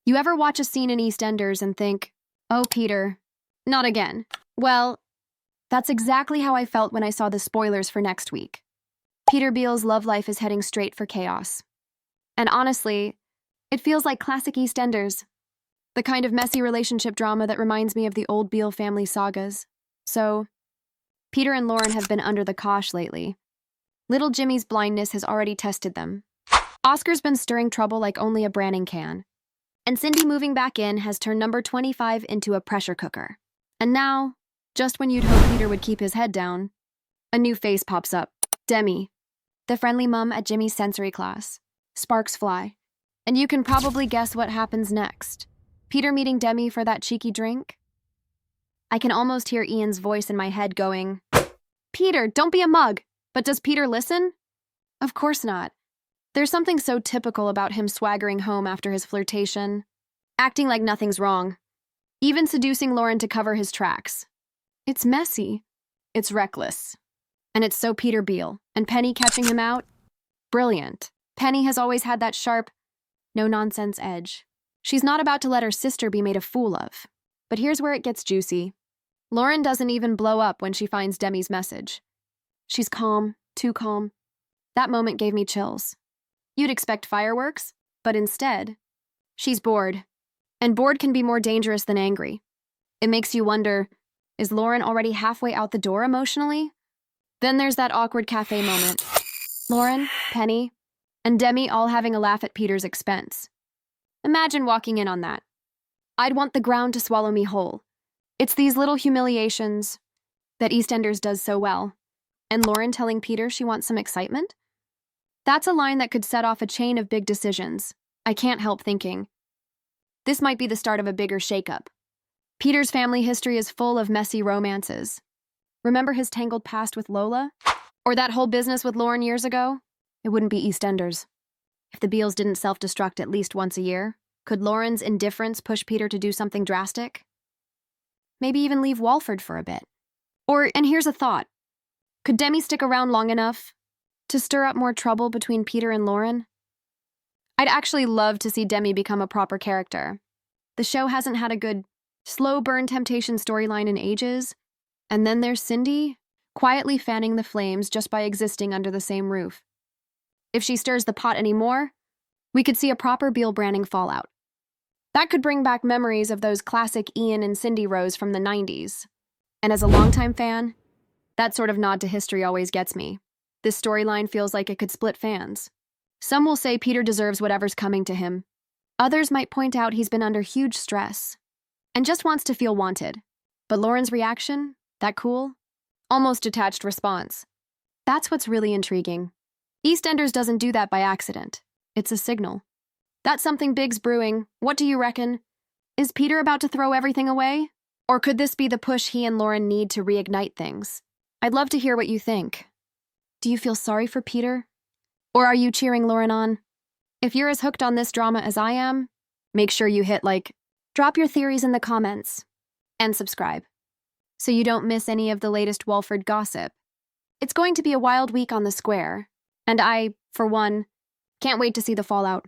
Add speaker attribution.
Speaker 1: You ever watch a scene in EastEnders and think, oh, Peter, not again? Well, that's exactly how I felt when I saw the spoilers for next week. Peter Beale's love life is heading straight for chaos. And honestly, it feels like classic EastEnders, the kind of messy relationship drama that reminds me of the old Beale family sagas. So, Peter and Lauren have been under the cosh lately. Little Jimmy's blindness has already tested them. Oscar's been stirring trouble like only a Branning can. And Cindy moving back in has turned number 25 into a pressure cooker. And now, just when you'd hope Peter would keep his head down, a new face pops up. Demi, the friendly mum at Jimmy's sensory class. Sparks fly. And you can probably guess what happens next. Peter meeting Demi for that cheeky drink? I can almost hear Ian's voice in my head going, Peter, don't be a mug. But does Peter listen? Of course not. There's something so typical about him swaggering home after his flirtation, acting like nothing's wrong, even seducing Lauren to cover his tracks. It's messy. It's reckless. And it's so Peter Beale. And Penny catching him out? Brilliant. Penny has always had that sharp, no-nonsense edge. She's not about to let her sister be made a fool of. But here's where it gets juicy. Lauren doesn't even blow up when she finds Demi's message. She's calm, too calm. That moment gave me chills. You'd expect fireworks, but instead, she's bored. And bored can be more dangerous than angry. It makes you wonder, is Lauren already halfway out the door emotionally? Then there's that awkward cafe moment. Lauren, Penny, and Demi all having a laugh at Peter's expense. Imagine walking in on that. I'd want the ground to swallow me whole. It's these little humiliations that EastEnders does so well. And Lauren telling Peter she wants some excitement? That's a line that could set off a chain of big decisions. I can't help thinking, this might be the start of a bigger shakeup. Peter's family history is full of messy romances. Remember his tangled past with Lola? Or that whole business with Lauren years ago? It wouldn't be EastEnders. If the Beales didn't self-destruct at least once a year, could Lauren's indifference push Peter to do something drastic? Maybe even leave Walford for a bit. Or, and here's a thought, could Demi stick around long enough to stir up more trouble between Peter and Lauren? I'd actually love to see Demi become a proper character. The show hasn't had a good slow burn temptation storyline in ages. And then there's Cindy, quietly fanning the flames just by existing under the same roof. If she stirs the pot anymore, we could see a proper Beale-Branning fallout. That could bring back memories of those classic Ian and Cindy rows from the 90s. And as a longtime fan, that sort of nod to history always gets me. This storyline feels like it could split fans. Some will say Peter deserves whatever's coming to him. Others might point out he's been under huge stress and just wants to feel wanted. But Lauren's reaction, that cool, almost detached response, that's what's really intriguing. EastEnders doesn't do that by accident. It's a signal. That's something big's brewing. What do you reckon? Is Peter about to throw everything away? Or could this be the push he and Lauren need to reignite things? I'd love to hear what you think. Do you feel sorry for Peter? Or are you cheering Lauren on? If you're as hooked on this drama as I am, make sure you hit like, drop your theories in the comments, and subscribe, so you don't miss any of the latest Walford gossip. It's going to be a wild week on the square, and I, for one, can't wait to see the fallout.